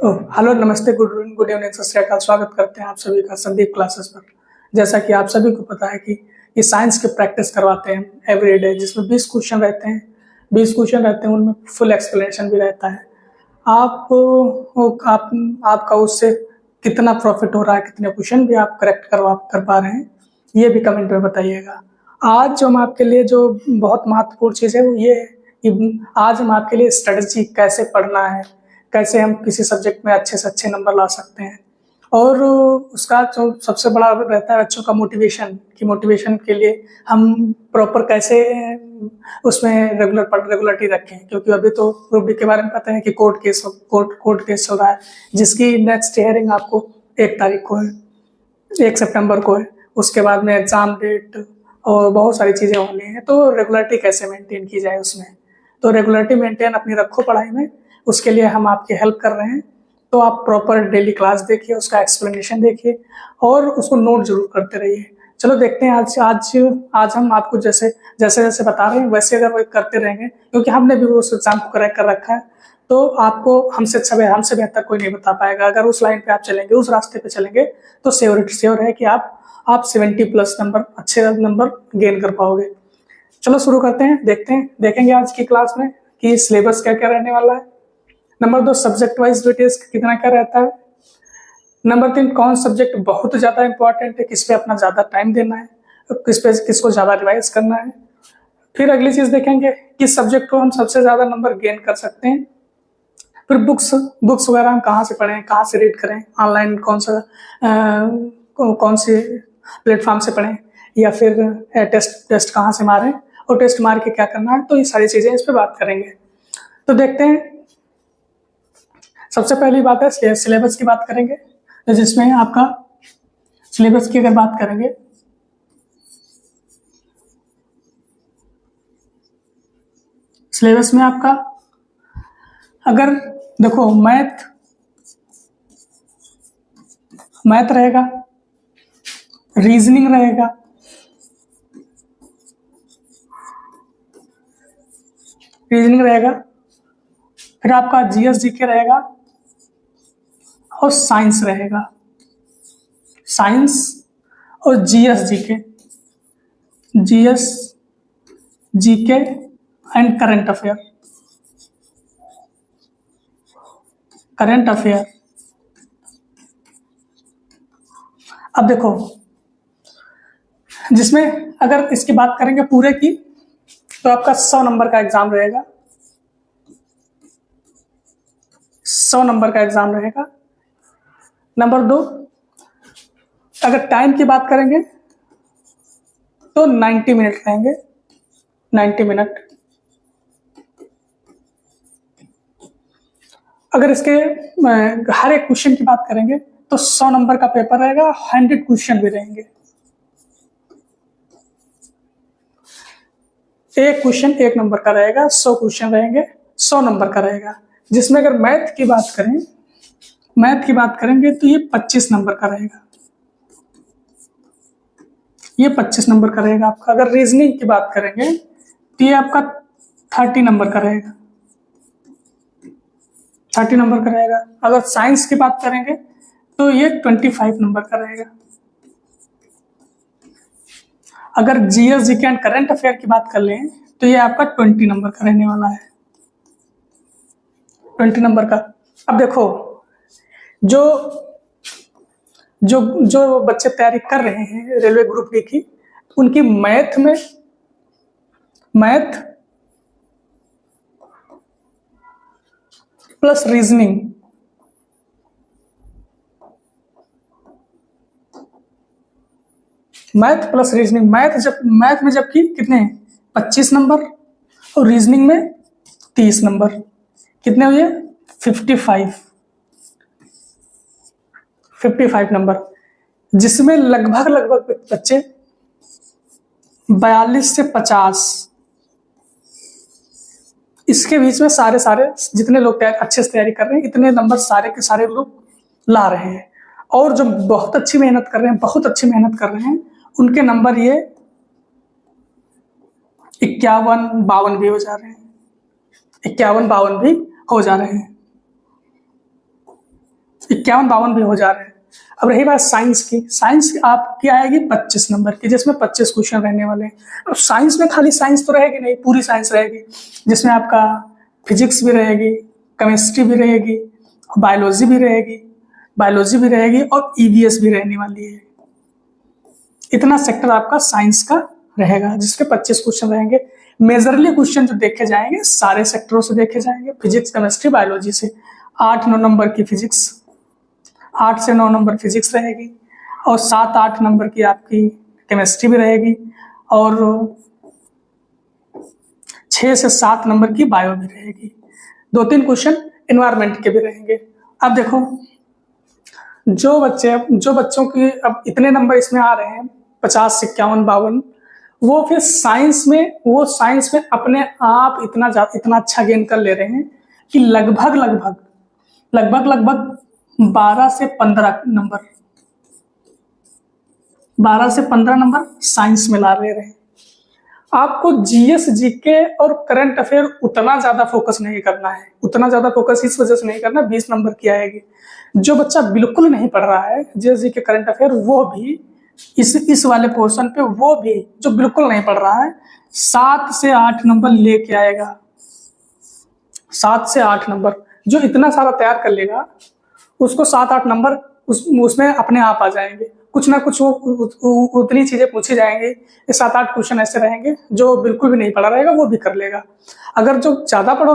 Hello, नमस्ते, good evening, सत श्री अकाल। स्वागत करते हैं आप सभी का संदीप क्लासेस पर। जैसा कि आप सभी को पता है कि ये साइंस के प्रैक्टिस करवाते हैं एवरी डे, जिसमें 20 क्वेश्चन रहते हैं। 20 क्वेश्चन रहते हैं, उनमें फुल एक्सप्लेनेशन भी रहता है। आपका उससे कितना प्रॉफिट हो रहा है, कितने क्वेश्चन भी आप करेक्ट कर पा रहे हैं, ये भी कमेंट में बताइएगा। आज जो हम आपके लिए जो बहुत महत्वपूर्ण चीज़ है वो ये है कि आज हम आपके लिए स्ट्रेटजी कैसे पढ़ना है, कैसे हम किसी सब्जेक्ट में अच्छे से अच्छे नंबर ला सकते हैं। और उसका जो सबसे बड़ा रहता है बच्चों का मोटिवेशन, कि मोटिवेशन के लिए हम प्रॉपर कैसे उसमें रेगुलरिटी रखें। क्योंकि अभी तो रूब्रिक के बारे में पता है कि कोर्ट केस चल रहा है, जिसकी नेक्स्ट हियरिंग आपको 1 तारीख को है, 1 सितंबर को है। उसके बाद में एग्जाम डेट और बहुत सारी चीज़ें होनी है। तो रेगुलरिटी कैसे मेंटेन की जाए उसमें, तो रेगुलरिटी मेंटेन अपनी रखो पढ़ाई में, उसके लिए हम आपकी हेल्प कर रहे हैं। तो आप प्रॉपर डेली क्लास देखिए, उसका एक्सप्लेनेशन देखिए और उसको नोट जरूर करते रहिए। चलो देखते हैं आज हम आपको जैसे जैसे बता रहे हैं वैसे अगर करते रहेंगे, क्योंकि हमने भी उस एग्जाम को करेक्ट कर रखा है, तो आपको हमसे बेहतर कोई नहीं बता पाएगा। अगर उस लाइन पे आप चलेंगे, उस रास्ते पे चलेंगे, तो श्योर है कि आप 70+ नंबर, अच्छे नंबर गेन कर पाओगे। चलो शुरू करते हैं, देखेंगे आज की क्लास में कि सिलेबस क्या क्या रहने वाला है। नंबर 2, सब्जेक्ट वाइज वेटेज कितना क्या रहता है। नंबर 3, कौन सब्जेक्ट बहुत ज्यादा इंपॉर्टेंट है, किस पे अपना ज्यादा टाइम देना है, किसको ज्यादा रिवाइज करना है। फिर अगली चीज देखेंगे किस सब्जेक्ट को हम सबसे ज्यादा नंबर गेन कर सकते हैं। फिर बुक्स वगैरह हम कहाँ से पढ़ें, कहाँ से रीड करें, ऑनलाइन कौन से प्लेटफॉर्म से पढ़ें, या फिर टेस्ट कहाँ से मारें और टेस्ट मार के क्या करना है। तो ये सारी चीजें इस पर बात करेंगे। तो देखते हैं, सबसे पहली बात है सिलेबस की बात करेंगे। तो जिसमें आपका सिलेबस की अगर बात करेंगे, सिलेबस में आपका अगर देखो मैथ रहेगा, रीजनिंग रहेगा, फिर आपका जीएस जीके रहेगा और साइंस रहेगा। साइंस और GS GK and current affair. अब देखो, जिसमें अगर इसकी बात करेंगे पूरे की, तो आपका 100 नंबर का एग्जाम रहेगा। 100 नंबर का एग्जाम रहेगा। नंबर 2, अगर टाइम की बात करेंगे तो 90 मिनट रहेंगे। 90 मिनट। अगर इसके हर एक क्वेश्चन की बात करेंगे तो 100 नंबर का पेपर रहेगा, 100 क्वेश्चन भी रहेंगे। एक क्वेश्चन 1 नंबर का रहेगा, 100 क्वेश्चन रहेंगे, 100 नंबर का रहेगा। जिसमें अगर मैथ की बात करेंगे तो ये 25 नंबर का रहेगा। ये 25 नंबर का रहेगा आपका। अगर रीजनिंग की बात करेंगे तो ये आपका 30 नंबर का रहेगा। 30 नंबर का रहेगा। अगर साइंस की बात करेंगे तो ये 25 नंबर का रहेगा। अगर GS GK and current affair की बात कर लें तो ये आपका 20 नंबर का रहने वाला है। 20 नंबर का। अब देखो, जो बच्चे तैयारी कर रहे हैं रेलवे ग्रुप डी की, उनकी मैथ प्लस रीजनिंग, मैथ में जबकि कितने 25 नंबर और रीजनिंग में 30 नंबर, कितने हुए 55 नंबर, जिसमें लगभग बच्चे 42 से 50, इसके बीच में सारे जितने लोग अच्छे से तैयारी कर रहे हैं, इतने नंबर सारे के सारे लोग ला रहे हैं। और जो बहुत अच्छी मेहनत कर रहे हैं उनके नंबर ये 51-52 भी हो जा रहे हैं। 51-52 भी हो जा रहे हैं। 51-52 भी हो जा रहे हैं। अब रही बात साइंस की, साइंस आपकी आएगी 25 नंबर की, जिसमें 25 क्वेश्चन रहने वाले हैं। अब साइंस में खाली साइंस तो रहेगी नहीं, पूरी साइंस रहेगी, जिसमें आपका फिजिक्स भी रहेगी, केमिस्ट्री भी रहेगी, बायोलॉजी भी रहेगी और ईवीएस भी रहने वाली है। इतना सेक्टर आपका साइंस का रहेगा, जिसके 25 क्वेश्चन रहेंगे। मेजरली क्वेश्चन जो देखे जाएंगे सारे सेक्टरों से देखे जाएंगे, फिजिक्स, केमिस्ट्री, बायोलॉजी से। 8-9 नंबर की फिजिक्स, 8 से 9 नंबर फिजिक्स रहेगी, और 7-8 नंबर की आपकी केमिस्ट्री भी रहेगी, और 6 से 7 नंबर की बायो भी रहेगी। 2-3 क्वेश्चन एनवायरमेंट के भी रहेंगे। अब देखो, जो बच्चों की अब इतने नंबर इसमें आ रहे हैं 50, 51, 52, वो फिर साइंस में अपने आप इतना अच्छा गेन कर ले रहे हैं कि लगभग 12 से 15 नंबर साइंस में ला ले रहे हैं। आपको जीएस, जीके और करंट अफेयर उतना ज्यादा फोकस नहीं करना है, उतना ज्यादा फोकस इस वजह से नहीं करना, 20 नंबर की आएगी। जो बच्चा बिल्कुल नहीं पढ़ रहा है जीएस, जीके, करंट अफेयर, वो भी इस वाले पोर्शन पे, वो भी जो बिल्कुल नहीं पढ़ रहा है 7 से 8 नंबर लेके आएगा। 7 से 8 नंबर जो इतना सारा तैयार कर लेगा, उसको 7-8 नंबर उसमें अपने आप आ जाएंगे। कुछ ना कुछ वो उतनी चीजें पूछी जाएंगी, 7-8 क्वेश्चन ऐसे रहेंगे जो बिल्कुल भी नहीं पढ़ा रहेगा वो भी कर लेगा। अगर जो ज्यादा पढ़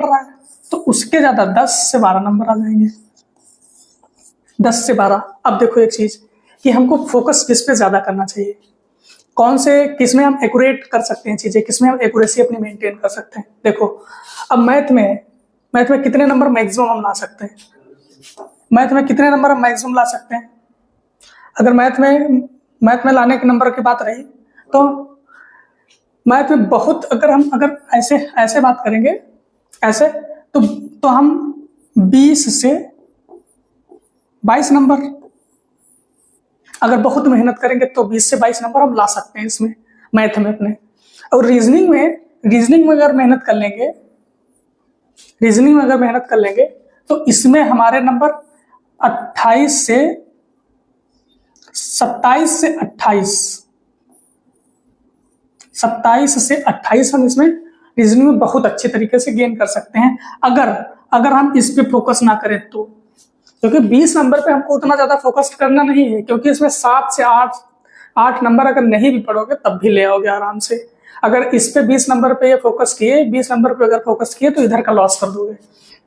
रहा है तो उसके ज्यादा 10 से 12 नंबर आ जाएंगे, 10 से 12। अब देखो एक चीज कि हमको फोकस किस पे ज्यादा करना चाहिए, किसमें हम एक्यूरेट कर सकते हैं चीजें, किसमें हम एक्यूरेसी अपनी मेंटेन कर सकते हैं। देखो, अब मैथ में कितने नंबर मैक्सिमम हम ला सकते हैं, अगर मैथ में लाने के नंबर की बात रही तो मैथ में बहुत, अगर ऐसे बात करेंगे ऐसे, तो हम 20 से 22 नंबर, अगर बहुत मेहनत करेंगे तो 20 से 22 नंबर हम ला सकते हैं इसमें, मैथ में अपने। और रीजनिंग में अगर मेहनत कर लेंगे तो इसमें हमारे नंबर 27 से 28 हम इसमें रीजनिंग में बहुत अच्छे तरीके से गेन कर सकते हैं, अगर हम इस पे फोकस ना करें तो। क्योंकि 20 नंबर पे हमको उतना ज्यादा फोकस करना नहीं है, क्योंकि इसमें 7 से 8 नंबर अगर नहीं भी पढ़ोगे तब भी ले आओगे आराम से। अगर इस पे 20 नंबर पे फोकस किए, 20 नंबर पे अगर फोकस किए तो इधर का लॉस कर दोगे।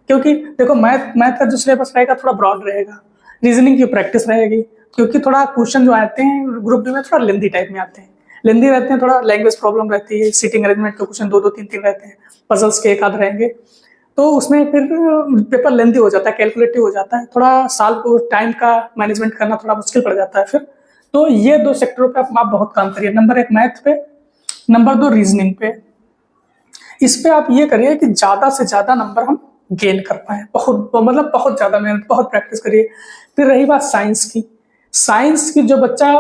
क्योंकि देखो, मैथ का जो सिलेबस रहेगा थोड़ा ब्रॉड रहेगा, रीजनिंग की प्रैक्टिस रहेगी, क्योंकि थोड़ा क्वेश्चन जो आते हैं ग्रुप डी में थोड़ा लेंथी टाइप में आते हैं, लेंथी रहते हैं, थोड़ा लैंग्वेज प्रॉब्लम रहती है, सीटिंग अरेंजमेंट के क्वेश्चन 2-2, 3-3 रहते हैं, पजल्स के 1 आध रहेंगे, तो उसमें फिर पेपर लेंथी हो जाता है, कैलकुलेटिव हो जाता है, थोड़ा साल को टाइम का मैनेजमेंट करना थोड़ा मुश्किल पड़ जाता है फिर। तो ये 2 सेक्टरों पे आप बहुत काम करिए, नंबर 1 मैथ पे, नंबर 2 रीजनिंग पे। इस पे आप ये करिए कि ज्यादा से ज्यादा नंबर हम गेन कर पाए, बहुत ज्यादा मेहनत, बहुत प्रैक्टिस करिए। फिर रही बात साइंस की, जो बच्चा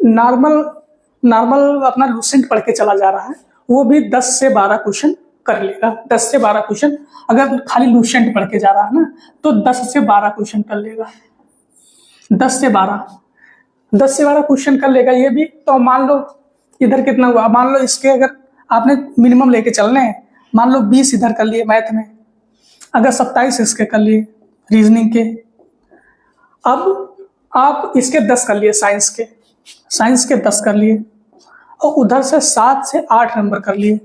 नॉर्मल अपना लूसेंट पढ़ के चला जा रहा है, वो भी 10 से 12 क्वेश्चन कर लेगा। 10 से 12 क्वेश्चन अगर खाली लूसेंट पढ़ के जा रहा है ना, तो 10 से 12 क्वेश्चन कर लेगा। 10 से 12 क्वेश्चन कर लेगा ये भी। तो मान लो इधर कितना हुआ, मान लो इसके अगर आपने मिनिमम लेके चलने हैं, मान लो 20 इधर कर लिए मैथ में, अगर 27 इसके कर लिए रीजनिंग के, अब आप इसके 10 कर लिए साइंस के 10 कर लिए, और उधर से 7 से 8 नंबर कर लिए।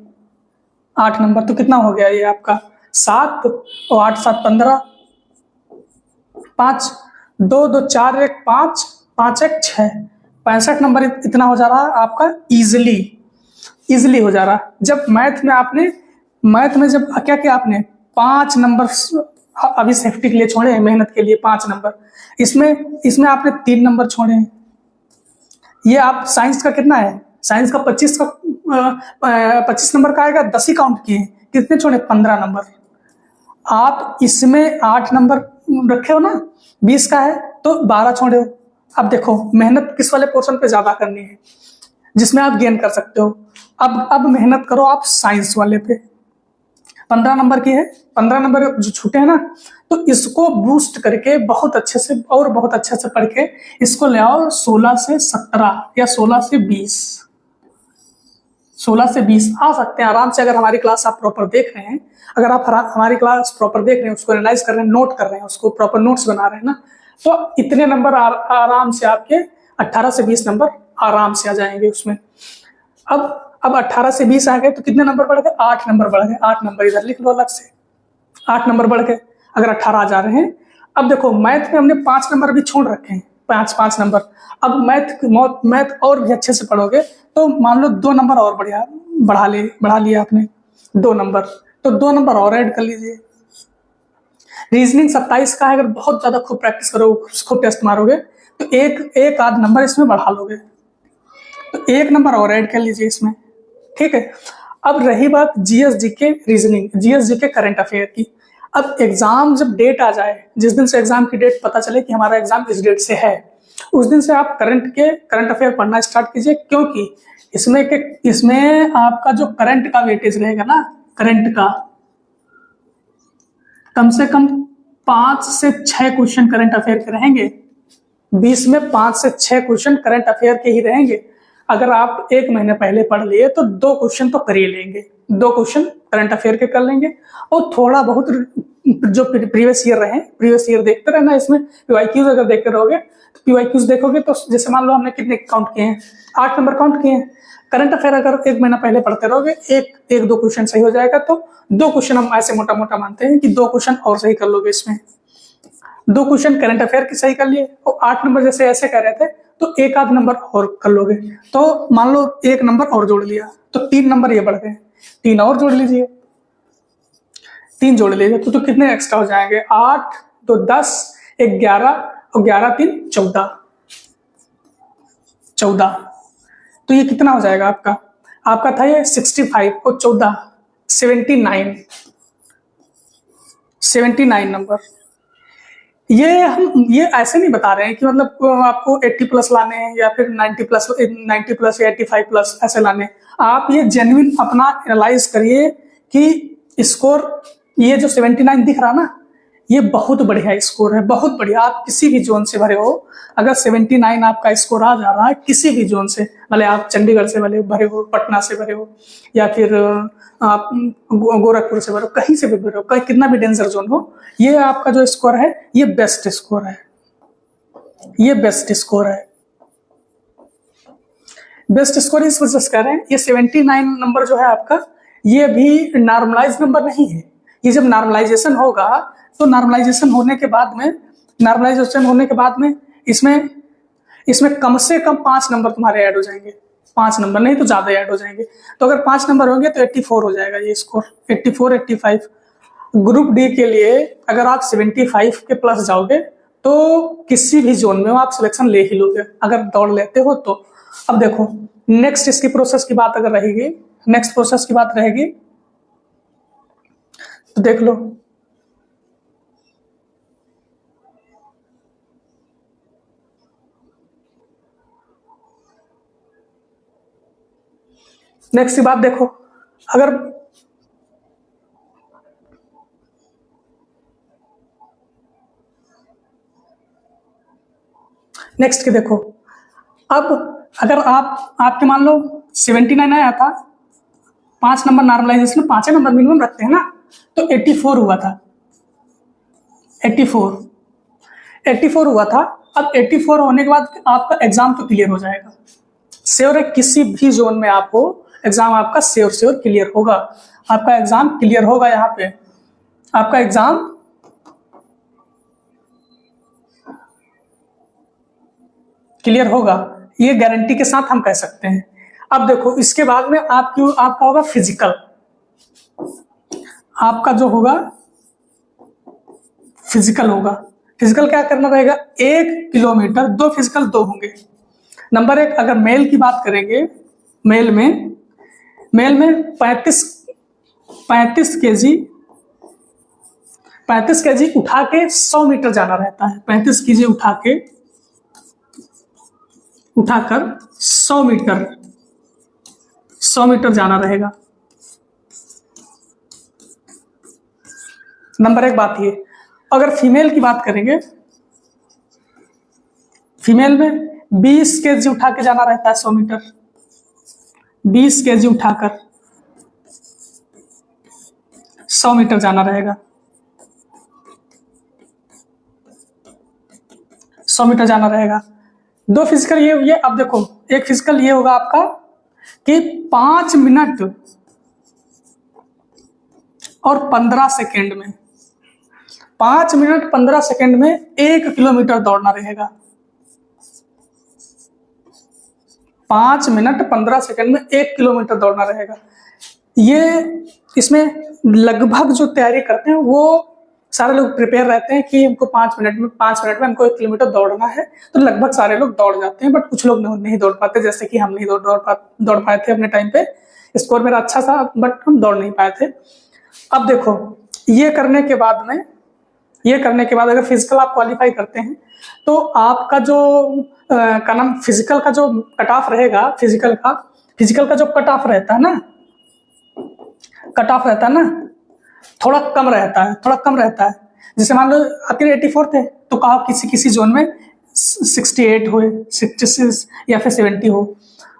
8 नंबर तो कितना हो गया ये आपका, 7 और 8 7 15, 5 2 2 4 1 5 5 1 6, 65 नंबर इतना हो जा रहा है आपका, इजिली हो जा रहा है। जब मैथ में जब क्या किया आपने, 5 नंबर अभी सेफ्टी के लिए छोड़े हैं, मेहनत के लिए 5 नंबर, इसमें आपने 3 नंबर छोड़े हैं। ये आप साइंस का कितना है, साइंस का 25 नंबर का आएगा, 10 ही काउंट किए, कितने छोड़े, 15 नंबर। आप इसमें 8 नंबर रखे हो ना, 20 का है तो 12 छोड़े हो। अब देखो मेहनत किस वाले पोर्शन पे ज्यादा करनी है, जिसमें आप गेन कर सकते हो। अब मेहनत करो आप साइंस वाले पे, 15 नंबर की है, 15 नंबर जो छूटे हैं ना, तो इसको बूस्ट करके बहुत अच्छे से और बहुत अच्छे से पढ़ के इसको ले आओ 16 से 17 या 16 से 20, 16 से 20 आ सकते हैं आराम से। अगर हमारी क्लास आप प्रॉपर देख रहे हैं, अगर आप हमारी क्लास प्रॉपर देख रहे हैं, उसको एनालाइज कर रहे हैं, नोट कर रहे हैं, उसको प्रॉपर नोट्स बना रहे हैं ना, तो इतने नंबर आराम से आपके 18 से 20 नंबर आराम से आ जाएंगे उसमें। अब 18 से 20 आ गए तो कितने नंबर बढ़ गए? 8 नंबर बढ़ गए। 8 नंबर इधर लिख लो अलग से, 8 नंबर बढ़ गए अगर 18 आ जा रहे हैं। अब देखो मैथ में हमने 5 नंबर भी छोड़ रखे हैं, 5 नंबर। अब मैथ और भी अच्छे से पढ़ोगे तो मान लो 2 नंबर और बढ़ा लिया आपने 2 नंबर, तो 2 नंबर और ऐड कर लीजिए। रीजनिंग 27 का है, अगर बहुत ज्यादा खूब प्रैक्टिस करोगे, खूब टेस्ट मारोगे तो एक आध नंबर इसमें बढ़ा लोगे, तो 1 नंबर और ऐड कर लीजिए इसमें, ठीक है। अब रही बात GS GK reasoning, GS GK current affair की। अब एग्जाम जब डेट आ जाए, जिस दिन से एग्जाम की डेट पता चले कि हमारा एग्जाम इस डेट से है, उस दिन से आप करंट अफेयर पढ़ना स्टार्ट कीजिए, क्योंकि इसमें आपका जो करंट का वेटेज रहेगा ना, करंट का कम से कम 5 से 6 क्वेश्चन करंट अफेयर के रहेंगे। 20 में 5 से 6 क्वेश्चन करंट अफेयर के ही रहेंगे। अगर आप 1 महीने पहले पढ़ लिए तो 2 क्वेश्चन तो कर ही लेंगे, 2 क्वेश्चन करंट अफेयर के कर लेंगे, और थोड़ा बहुत जो प्रीवियस ईयर रहे, प्रीवियस ईयर देखते रहना। इसमें पीवाईक्यूज अगर देखते रहोगे तो पीवाईक्यूज देखोगे तो जैसे मान लो हमने कितने काउंट किए हैं, 8 नंबर काउंट किए हैं। करंट अफेयर अगर 1 महीना पहले पढ़ते रहोगे, एक 2 क्वेश्चन सही हो जाएगा, तो 2 क्वेश्चन हम ऐसे मोटा मोटा मानते हैं कि 2 क्वेश्चन और सही कर लोगे इसमें। 2 क्वेश्चन करंट अफेयर की सही कर लिए, और 8 नंबर जैसे ऐसे कर रहे थे तो 1 आध नंबर और कर लोगे, तो मान लो 1 नंबर और जोड़ लिया तो 3 नंबर ये बढ़ गए, 3 और जोड़ लीजिए, 3 जोड़ लीजिए तो कितने एक्स्ट्रा हो जाएंगे? 8 तो 10, 11 और 11 3 14, तो ये कितना हो जाएगा आपका? आपका था ये 65 और 14 79 नंबर। ये ऐसे नहीं बता रहे हैं कि मतलब आपको 80 प्लस लाने हैं या फिर 90 प्लस या 85 प्लस ऐसे लाने। आप ये जेन्युइन अपना एनालाइज करिए कि स्कोर ये जो 79 दिख रहा ना, ये बहुत बढ़िया स्कोर है, बहुत बढ़िया। आप किसी भी जोन से भरे हो, अगर 79 आपका स्कोर आ जा रहा है किसी भी जोन से, भले आप चंडीगढ़ से भरे हो, पटना से भरे हो, या फिर आप गोरखपुर से भरे हो, कहीं से भी भरे हो, कहीं कितना भी डेंजर जोन हो, ये आपका जो स्कोर है ये बेस्ट स्कोर है, ये बेस्ट स्कोर है। बेस्ट स्कोर इस वजह से कह रहे हैं, ये 79 नंबर जो है आपका, ये भी नॉर्मलाइज नंबर नहीं है। ये जब नॉर्मलाइजेशन होगा तो नॉर्मलाइजेशन होने के बाद में इसमें कम से कम 5 नंबर तुम्हारे ऐड हो जाएंगे, 5 नंबर नहीं तो ज्यादा ऐड हो जाएंगे। तो अगर 5 नंबर होंगे तो 84 हो जाएगा ये स्कोर, 84 85। ग्रुप डी के लिए अगर आप 75 के प्लस जाओगे तो किसी भी जोन में आप सिलेक्शन ले ही लोगे, अगर दौड़ लेते हो तो। अब देखो नेक्स्ट इसकी प्रोसेस की बात अगर रहेगी, नेक्स्ट प्रोसेस की बात रहेगी तो देख लो। नेक्स्ट की बात देखो, अगर नेक्स्ट की देखो, अब अगर आपके मान लो 79 आया था, 5 नंबर नॉर्मलाइजेशन में 5 नंबर मिनिमम रखते हैं ना, तो 84 हुआ था, 84 हुआ था। अब 84 होने के बाद आपका एग्जाम तो क्लियर हो जाएगा, श्योर है, किसी भी जोन में आपको एग्जाम आपका श्योर क्लियर होगा, आपका एग्जाम क्लियर होगा। यहाँ पे आपका एग्जाम क्लियर होगा, ये गारंटी के साथ हम कह सकते हैं। अब देखो इसके बाद में आपका होगा फिजिकल। आपका जो होगा फिजिकल होगा, फिजिकल क्या करना रहेगा? 1 किलोमीटर, 2 फिजिकल 2 होंगे। नंबर 1 अगर मेल की बात करेंगे, मेल में 35 केजी उठा के 100 मीटर जाना रहता है। 35 केजी उठाकर 100 मीटर जाना रहेगा। नंबर एक बात ये। अगर फीमेल की बात करेंगे, फीमेल में 20 kg उठा के जाना रहता है 100 मीटर, 20 kg उठाकर 100 मीटर जाना रहेगा, 100 मीटर जाना रहेगा। दो फिजिकल ये अब देखो, एक फिजिकल ये होगा आपका कि 5 मिनट और 15 सेकेंड में, 5 मिनट 15 सेकेंड में 1 किलोमीटर दौड़ना रहेगा। 5 मिनट 15 सेकेंड में 1 किलोमीटर दौड़ना रहेगा। ये इसमें लगभग जो तैयारी करते हैं वो सारे लोग प्रिपेयर रहते हैं कि हमको 5 मिनट में हमको 1 किलोमीटर दौड़ना है, तो लगभग सारे लोग दौड़ जाते हैं। बट कुछ लोग नहीं दौड़ पाते, जैसे कि हम नहीं दौड़ पाए थे अपने टाइम पे। स्कोर मेरा अच्छा था बट हम दौड़ नहीं पाए थे। अब देखो, ये करने के बाद अगर फिजिकल आप क्वालिफाई करते हैं तो आपका जो का नाम फिजिकल का जो कट ऑफ रहेगा, फिजिकल का जो कट ऑफ रहता है ना, थोड़ा कम रहता है। जैसे मान लो आपके 84 थे तो कहा किसी जोन में 68 हो, 66 या फिर 70 हो।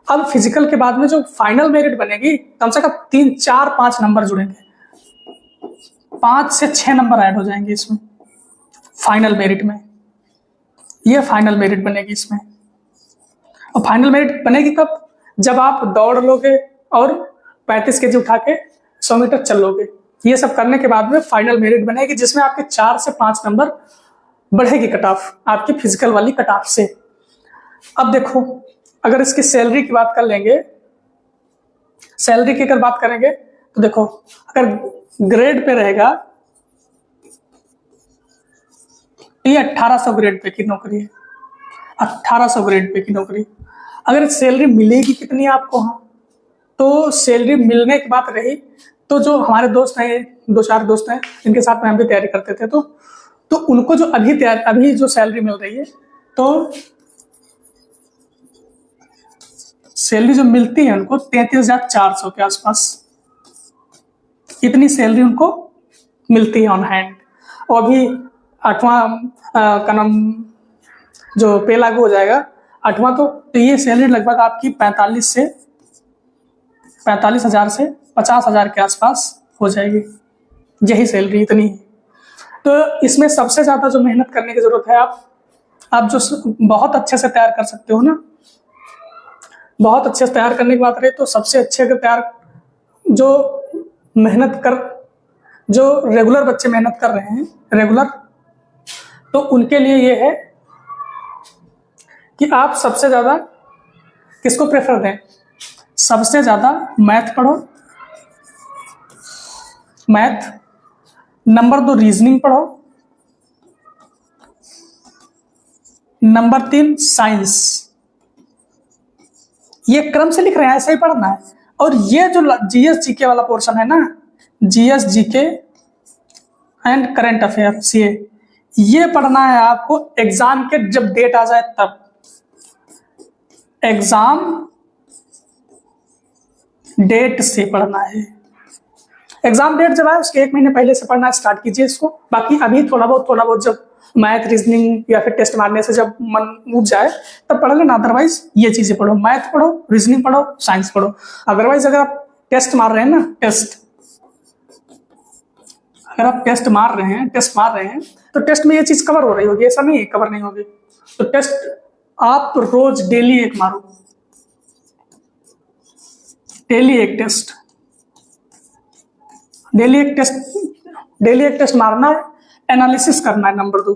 अब फिजिकल के बाद में जो फाइनल मेरिट बनेगी, कम से कम 3, 4, 5 नंबर जुड़ेंगे, 5 से 6 नंबर ऐड हो जाएंगे इसमें फाइनल मेरिट में। ये फाइनल मेरिट बनेगी इसमें। और फाइनल मेरिट बनेगी कब? जब आप दौड़ लोगे और 35 kg उठा के 100 मीटर चल लोगे। ये सब करने के बाद में फाइनल मेरिट बनेगी, जिसमें आपके 4 से 5 नंबर बढ़ेगी कट ऑफ आपकी फिजिकल वाली कट ऑफ से। अब देखो, अगर इसकी सैलरी की बात कर लेंगे, सैलरी की अगर बात करेंगे तो देखो, अगर ग्रेड पे रहेगा ये 1800 ग्रेड पे की नौकरी है, 1800 ग्रेड पे की नौकरी। अगर सैलरी मिलेगी कितनी आपको? हाँ, तो सैलरी मिलने की बात रही तो जो हमारे दोस्त हैं, 2-4 दोस्त हैं जिनके साथ में हम भी तैयारी करते थे, तो उनको जो अभी जो सैलरी मिल रही है, तो सैलरी जो मिलती है उनको 33,400 के आसपास, इतनी सैलरी उनको मिलती है ऑन हैंड। और अभी 8वां का नाम जो पे लागू हो जाएगा 8वां, तो ये सैलरी लगभग आपकी 45,000 से 50,000 के आसपास हो जाएगी। यही सैलरी इतनी। तो इसमें सबसे ज्यादा जो मेहनत करने की जरूरत है, आप जो बहुत अच्छे से तैयार कर सकते हो ना, बहुत अच्छे से तैयार करने की बात रही तो सबसे अच्छे अगर तैयार जो रेगुलर बच्चे मेहनत कर रहे हैं रेगुलर, तो उनके लिए ये है कि आप सबसे ज्यादा किसको प्रेफर दें? सबसे ज्यादा मैथ पढ़ो, मैथ। नंबर 2 रीजनिंग पढ़ो, नंबर 3 साइंस। ये क्रम से लिख रहे हैं, ऐसे ही पढ़ना है। और ये जो जीएस जीके वाला पोर्शन है ना, GS GK and current affair CA, ये पढ़ना है आपको एग्जाम के जब डेट आ जाए तब। एग्जाम डेट से पढ़ना है। एग्जाम डेट जब आए उसके 1 महीने पहले से पढ़ना स्टार्ट कीजिए इसको। बाकी अभी थोड़ा बहुत जब मैथ, रीजनिंग या फिर टेस्ट मारने से जब मन उब जाए तब पढ़ लेना। अदरवाइज ये चीजें पढ़ो, मैथ पढ़ो, रीजनिंग पढ़ो, साइंस पढ़ो। अदरवाइज अगर आप टेस्ट मार रहे हैं ना, अगर आप टेस्ट मार रहे हैं तो टेस्ट में ये चीज कवर हो रही होगी, ऐसा नहीं कवर नहीं होगी। तो टेस्ट आप रोज डेली एक मारो, डेली एक टेस्ट मारना है। एनालिसिस करना है। नंबर 2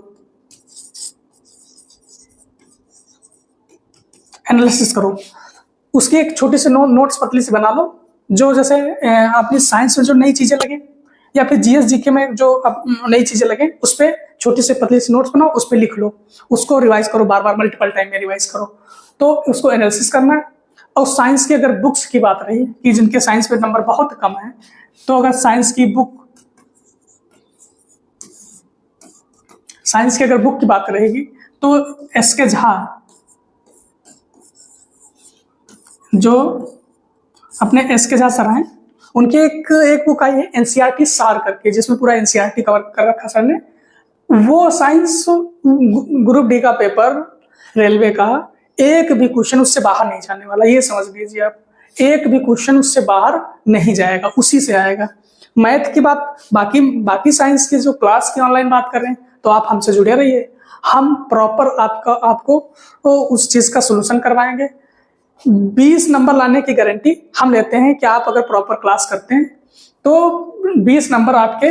एनालिसिस करो। उसकी एक छोटी सी नोट्स पतली सी बना लो, जो जैसे अपनी साइंस में जो नई चीजें लगे या फिर जीएस जीके में जो नई चीजें लगे उस पर छोटी सी पतली सी नोट्स बनाओ, उस पर लिख लो, उसको रिवाइज करो, बार बार मल्टीपल टाइम में रिवाइज करो। तो उसको एनालिसिस करना है। और साइंस की अगर बुक्स की बात रही कि जिनके साइंस में नंबर बहुत कम है, तो अगर साइंस की अगर बुक की बात रहेगी तो एसके झा, जो अपने एसके झा सर हैं, उनकी एक बुक आई है एनसीईआरटी सार करके, जिसमें पूरा एनसीईआरटी कवर कर रखा सर ने। वो साइंस ग्रुप डी का पेपर रेलवे का, एक भी क्वेश्चन उससे बाहर नहीं जाने वाला, ये समझ लीजिए आप। एक भी क्वेश्चन उससे बाहर नहीं जाएगा, उसी से आएगा। मैथ की बात, बाकी साइंस की जो क्लास की ऑनलाइन बात कर रहे हैं, तो आप हमसे जुड़े रहिए, हम प्रॉपर आपको उस चीज का सोल्यूशन करवाएंगे। 20 नंबर लाने की गारंटी हम लेते हैं कि आप अगर प्रॉपर क्लास करते हैं तो 20 नंबर आपके,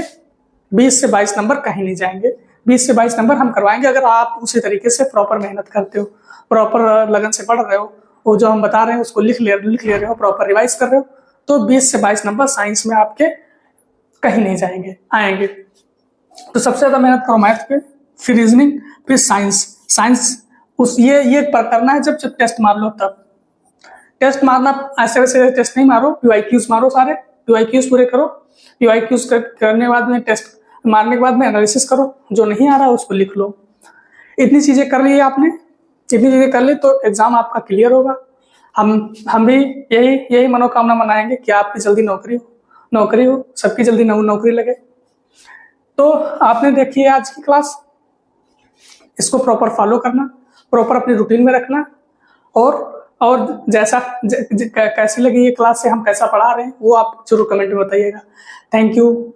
20 से 22 नंबर कहीं नहीं जाएंगे। 20 से 22 नंबर हम करवाएंगे अगर आप उसी तरीके से प्रॉपर मेहनत करते हो, प्रॉपर लगन से पढ़ रहे हो, वो जो हम बता रहे हैं उसको लिख ले रहे हो, प्रॉपर रिवाइज कर रहे हो, तो 20 से 22 नंबर साइंस में आपके कहीं नहीं जाएंगे, आएंगे। तो सबसे ज्यादा मेहनत करो मैथ पे, फिर रीजनिंग, फिर साइंस उस ये करना है जब टेस्ट मार लो तब। टेस्ट मारना ऐसे वैसे टेस्ट नहीं मारो, पीवाईक्यूज मारो, सारे पीवाईक्यूज पूरे करो। पीवाईक्यूज करने के बाद में टेस्ट मारने के बाद में एनालिसिस करो, जो नहीं आ रहा उसको लिख लो। इतनी चीजें कर ली आपने, इतनी चीजें कर ली तो एग्जाम आपका क्लियर होगा। हम भी यही मनोकामना मनाएंगे कि आपकी जल्दी नौकरी हो, सबकी जल्दी नौकरी लगे। तो आपने देखी है आज की क्लास, इसको प्रॉपर फॉलो करना, प्रॉपर अपनी रूटीन में रखना, और जैसा कैसी लगी ये क्लास से हम कैसा पढ़ा रहे हैं वो आप जरूर कमेंट में बताइएगा। Thank you.